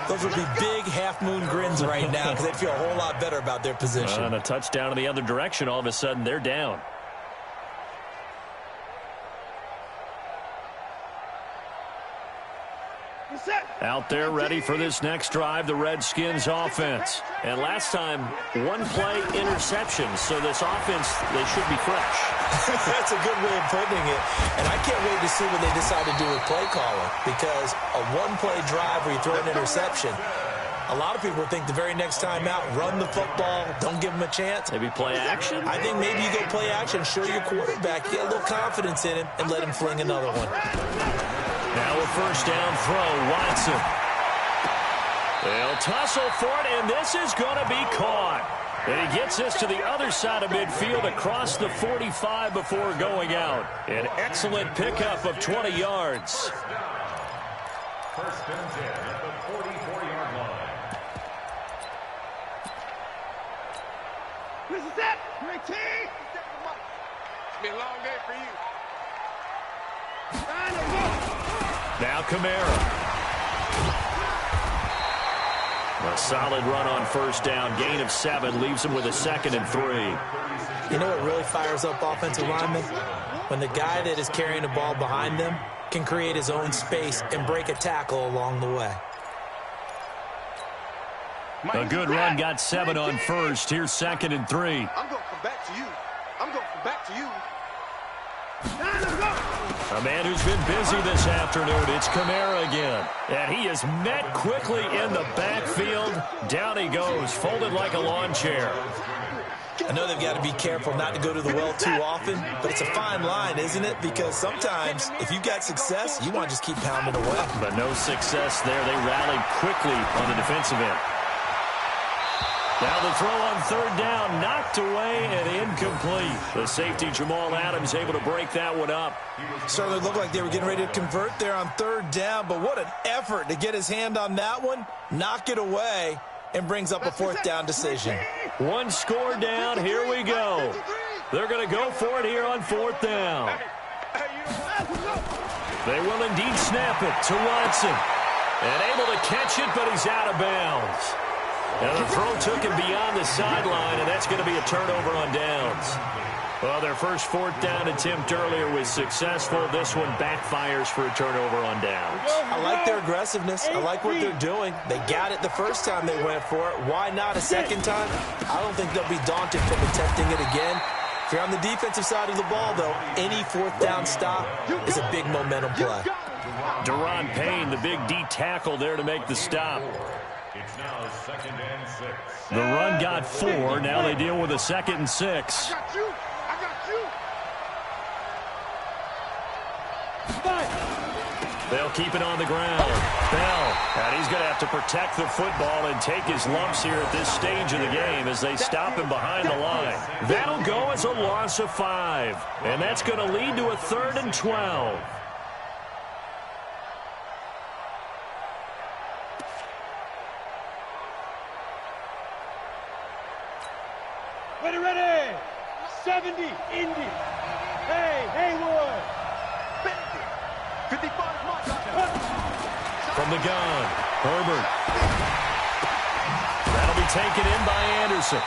[SPEAKER 2] those would be big half-moon grins right now because they'd feel a whole lot better about their position.
[SPEAKER 1] And a touchdown in the other direction, all of a sudden they're down. Out there ready for this next drive, the Redskins offense. And last time, 1-play interception. So this offense, they should be fresh.
[SPEAKER 2] That's a good way of putting it. And I can't wait to see what they decide to do with play calling. Because a 1-play drive where you throw an interception, a lot of people think the very next time out, run the football, don't give them a chance.
[SPEAKER 1] Maybe play action?
[SPEAKER 2] I think maybe you go play action, show your quarterback, get a little confidence in him, and let him fling another one.
[SPEAKER 1] Now a first down throw, Watson. They'll tussle for it, and this is going to be caught. And he gets this to the other side of midfield across the 45 before going out. An excellent pickup of 20 yards.
[SPEAKER 4] First and 10 at the 44-yard line.
[SPEAKER 3] This is it. Great team. It's been a long day for you.
[SPEAKER 1] Now Kamara. A solid run on first down. Gain of 7 leaves him with a 2nd and 3.
[SPEAKER 2] You know what really fires up offensive linemen? When the guy that is carrying the ball behind them can create his own space and break a tackle along the way.
[SPEAKER 1] A good run, got 7 on first. Here's 2nd and 3.
[SPEAKER 3] I'm going to come back to you. I'm going to come back to you.
[SPEAKER 1] A man who's been busy this afternoon. It's Kamara again. And he is met quickly in the backfield. Down he goes, folded like a lawn chair.
[SPEAKER 2] I know they've got to be careful not to go to the well too often, but it's a fine line, isn't it? Because sometimes, if you've got success, you want to just keep pounding away.
[SPEAKER 1] But no success there. They rallied quickly on the defensive end. Now the throw on third down, knocked away and incomplete. The safety, Jamal Adams, able to break that one up.
[SPEAKER 2] Certainly looked like they were getting ready to convert there on third down, but what an effort to get his hand on that one, knock it away, and brings up a fourth down decision.
[SPEAKER 1] One score down, here we go. They're going to go for it here on fourth down. They will indeed snap it to Watson. And able to catch it, but he's out of bounds. Now the throw took him beyond the sideline, and that's going to be a turnover on downs. Well, their first fourth down attempt earlier was successful. This one backfires for a turnover on downs.
[SPEAKER 2] I like their aggressiveness. I like what they're doing. They got it the first time they went for it. Why not a second time? I don't think they'll be daunted from attempting it again. If you're on the defensive side of the ball, though, any fourth down stop is a big momentum play.
[SPEAKER 1] Deron Payne, the big D tackle there to make the stop.
[SPEAKER 4] It's now 2nd and 6.
[SPEAKER 1] The run got 4. Now they deal with a 2nd and 6.
[SPEAKER 3] I got you.
[SPEAKER 1] They'll keep it on the ground. Bell, and he's going to have to protect the football and take his lumps here at this stage of the game as they stop him behind the line. That'll go as a loss of 5, and that's going to lead to a 3rd and 12.
[SPEAKER 5] Ready. 70, Indy. Hey, Haywood.
[SPEAKER 3] 50,
[SPEAKER 1] From the gun, Herbert. That'll be taken in by Anderson.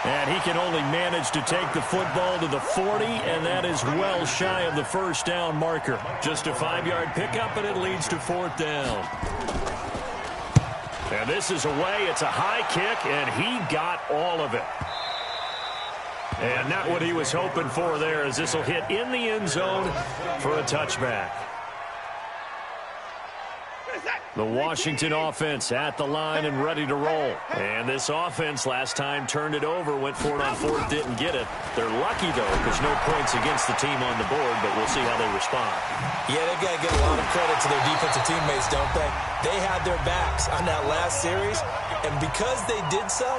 [SPEAKER 1] And he can only manage to take the football to the 40, and that is well shy of the first down marker. Just a 5-yard pickup, and it leads to 4th down. And this is away. It's a high kick, and he got all of it. And not what he was hoping for there, as this will hit in the end zone for a touchback. The Washington offense at the line and ready to roll. And this offense last time turned it over, went for it on 4th, didn't get it. They're lucky, though, because no points against the team on the board, but we'll see how they respond.
[SPEAKER 2] Yeah, they've got to give a lot of credit to their defensive teammates, don't they? They had their backs on that last series, and because they did so,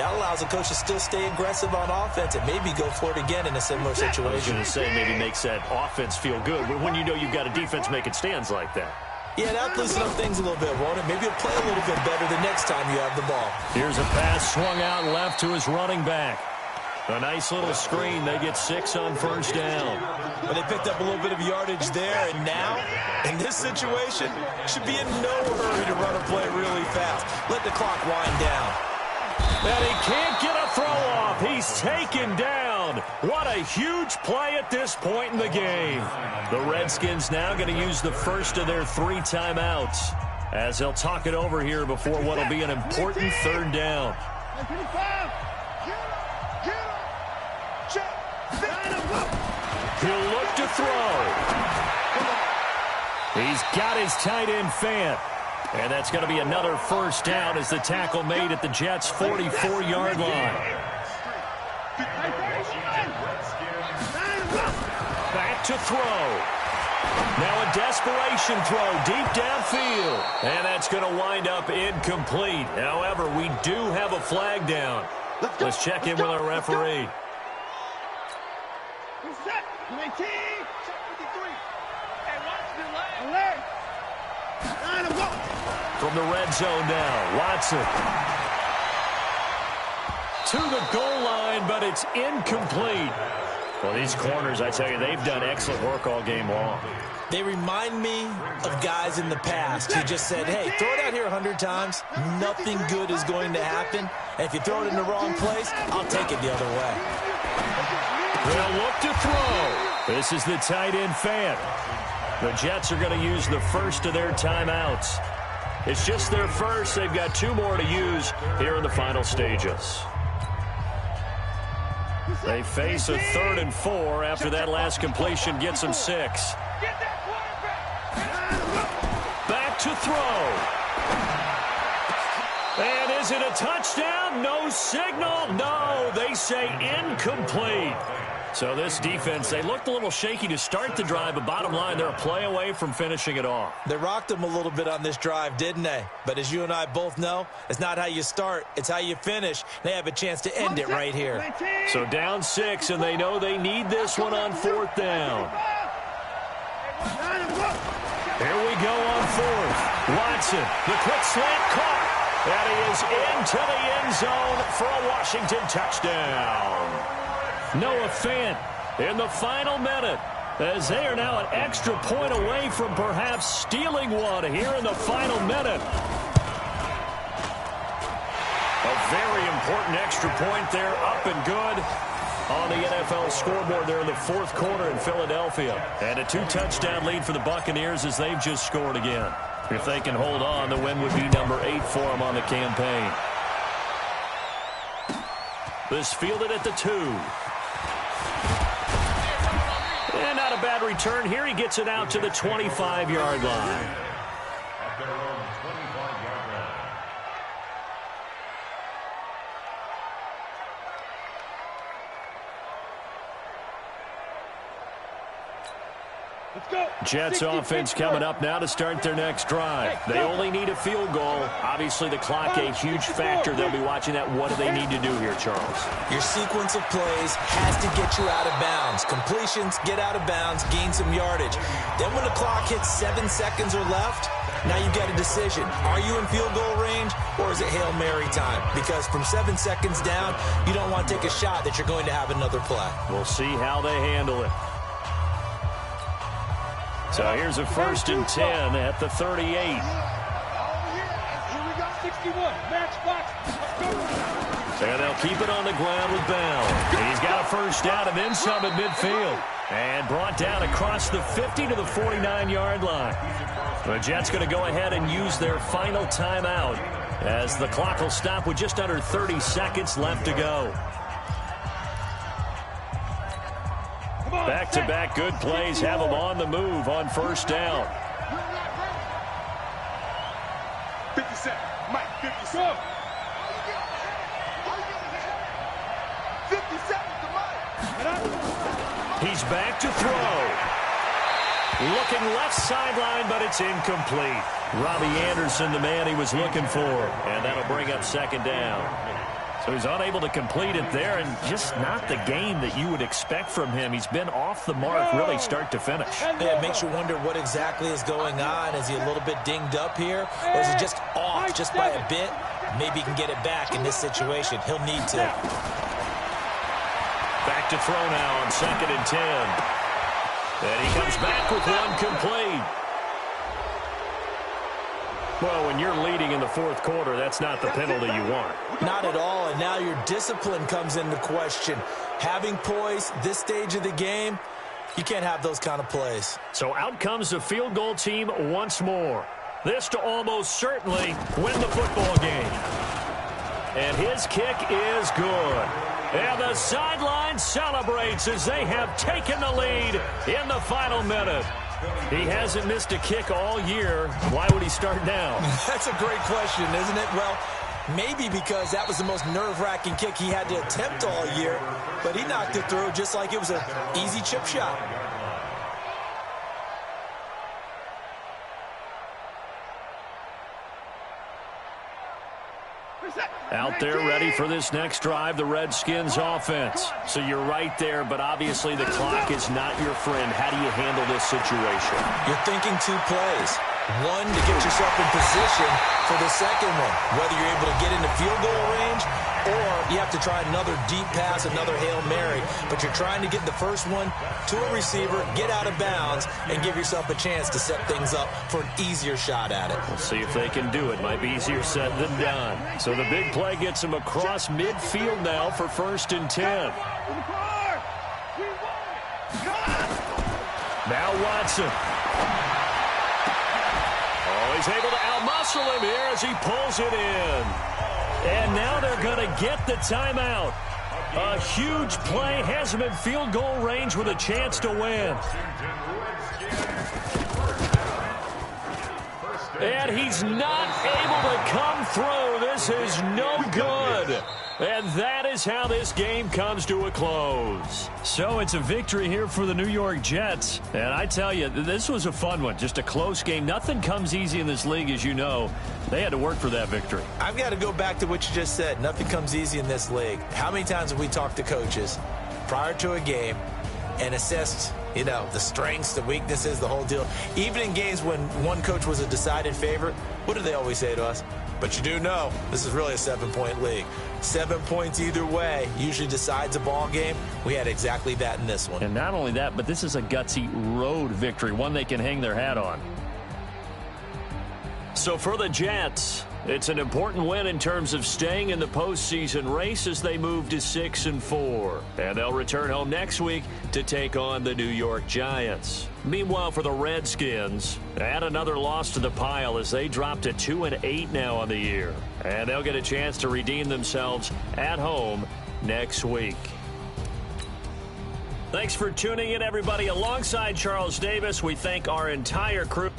[SPEAKER 2] that allows the coach to still stay aggressive on offense and maybe go for it again in a similar situation.
[SPEAKER 1] I was going to say maybe makes that offense feel good, but when you know you've got a defense making stands like that.
[SPEAKER 2] Yeah, that'll loosen up things a little bit, won't it? Maybe he'll play a little bit better the next time you have the ball.
[SPEAKER 1] Here's a pass swung out left to his running back. A nice little screen. They get 6 on first down.
[SPEAKER 2] Well, they picked up a little bit of yardage there, and now, in this situation, should be in no hurry to run a play really fast. Let the clock wind down.
[SPEAKER 1] And he can't get a throw off. He's taken down. What a huge play at this point in the game. The Redskins now going to use the first of their 3 timeouts as they'll talk it over here before what will be an important 3rd down. He'll look to throw. He's got his tight end Fant. And that's going to be another first down as the tackle made at the Jets' 44-yard line. Back to throw. Now a desperation throw deep downfield. And that's going to wind up incomplete. However, we do have a flag down. Let's check in with our referee. From the red zone now, Watson. To the goal line, but it's incomplete. Well, these corners, I tell you, they've done excellent work all game long.
[SPEAKER 2] They remind me of guys in the past who just said, hey, throw it out here 100 times. Nothing good is going to happen. And if you throw it in the wrong place, I'll take it the other way.
[SPEAKER 1] They'll look to throw. This is the tight end Fant. The Jets are going to use the first of their timeouts. It's just their first. They've got 2 more to use here in the final stages. They face a 3rd and 4 after that last completion gets them 6. Back to throw. And is it a touchdown? No signal. No, they say incomplete. So this defense, they looked a little shaky to start the drive, but bottom line, they're a play away from finishing it off.
[SPEAKER 2] They rocked them a little bit on this drive, didn't they? But as you and I both know, it's not how you start, it's how you finish. They have a chance to end it right here.
[SPEAKER 1] So down 6, and they know they need this one on 4th down. Here we go on 4th. Watson, the quick slant caught. And he is into the end zone for a Washington touchdown. Noah Fant in the final minute as they are now an extra point away from perhaps stealing one here in the final minute. A very important extra point there, up and good on the NFL scoreboard there in the 4th quarter in Philadelphia. And a 2-touchdown lead for the Buccaneers as they've just scored again. If they can hold on, the win would be number 8 for them on the campaign. This fielded at the 2. And not a bad return here. He gets it out to the 25-yard line.
[SPEAKER 4] At their own 25-yard line.
[SPEAKER 5] Let's go.
[SPEAKER 1] Jets offense coming up now to start their next drive. They only need a field goal. Obviously, the clock a huge factor. They'll be watching that. What do they need to do here, Charles?
[SPEAKER 2] Your sequence of plays has to get you out of bounds. Completions, get out of bounds, gain some yardage. Then when the clock hits 7 seconds or left, now you've got a decision. Are you in field goal range, or is it Hail Mary time? Because from 7 seconds down, you don't want to take a shot that you're going to have another play.
[SPEAKER 1] We'll see how they handle it. So here's a 1st and 10 at the 38.
[SPEAKER 5] Here we go, 61. Match box.
[SPEAKER 1] And they'll keep it on the ground with Bell. And he's got a first down and then some at midfield. And brought down across the 50 to the 49-yard line. The Jets going to go ahead and use their final timeout as the clock will stop with just under 30 seconds left to go. Back-to-back good plays have them on the move on first down.
[SPEAKER 3] 57. Mike, 57. 57 to Mike.
[SPEAKER 1] He's back to throw. Looking left sideline, but it's incomplete. Robbie Anderson, the man he was looking for. And that'll bring up second down. So he's unable to complete it there, and just not the game that you would expect from him. He's been off the mark really start to finish.
[SPEAKER 2] Yeah, it makes you wonder what exactly is going on. Is he a little bit dinged up here, or is he just off just by a bit? Maybe he can get it back in this situation. He'll need to.
[SPEAKER 1] Back to throw now on 2nd and 10. And he comes back with one complete. Well, when you're leading in the 4th quarter, that's not the penalty you want.
[SPEAKER 2] Not at all, and now your discipline comes into question. Having poise this stage of the game, you can't have those kind of plays.
[SPEAKER 1] So out comes the field goal team once more. This to almost certainly win the football game. And his kick is good. And the sideline celebrates as they have taken the lead in the final minute. He hasn't missed a kick all year. Why would he start now?
[SPEAKER 2] That's a great question, isn't it? Well, maybe because that was the most nerve-wracking kick he had to attempt all year, but he knocked it through just like it was an easy chip shot.
[SPEAKER 1] Out there ready for this next drive, the Redskins offense. So you're right there, but obviously the clock is not your friend. How do you handle this situation?
[SPEAKER 2] You're thinking 2 plays. One, to get yourself in position for the second one, whether you're able to get into field goal range or you have to try another deep pass, another Hail Mary. But you're trying to get the first one to a receiver, get out of bounds, and give yourself a chance to set things up for an easier shot at it.
[SPEAKER 1] We'll see if they can do it. Might be easier said than done. So the big play gets him across midfield now for 1st and 10. Now Watson. Oh, he's able to outmuscle him here as he pulls it in. And now they're going to get the timeout. A huge play has him in field goal range with a chance to win. And he's not able to come through. This is no good. And that is how this game comes to a close. So it's a victory here for the New York Jets. And I tell you, this was a fun one. Just a close game. Nothing comes easy in this league, as you know. They had to work for that victory.
[SPEAKER 2] I've got to go back to what you just said. Nothing comes easy in this league. How many times have we talked to coaches prior to a game and assessed, you know, the strengths, the weaknesses, the whole deal? Even in games when one coach was a decided favorite, what do they always say to us? But you do know this is really a 7-point league. 7 points either way usually decides a ball game. We had exactly that in this one.
[SPEAKER 1] And not only that, but this is a gutsy road victory, one they can hang their hat on. So for the Jets, it's an important win in terms of staying in the postseason race as they move to 6-4. And they'll return home next week to take on the New York Giants. Meanwhile, for the Redskins, add another loss to the pile as they drop to 2-8 now on the year. And they'll get a chance to redeem themselves at home next week. Thanks for tuning in, everybody. Alongside Charles Davis, we thank our entire crew.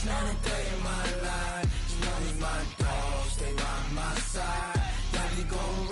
[SPEAKER 6] Not a day in my life, as long as my dogs stay by my side. Yeah, we gon'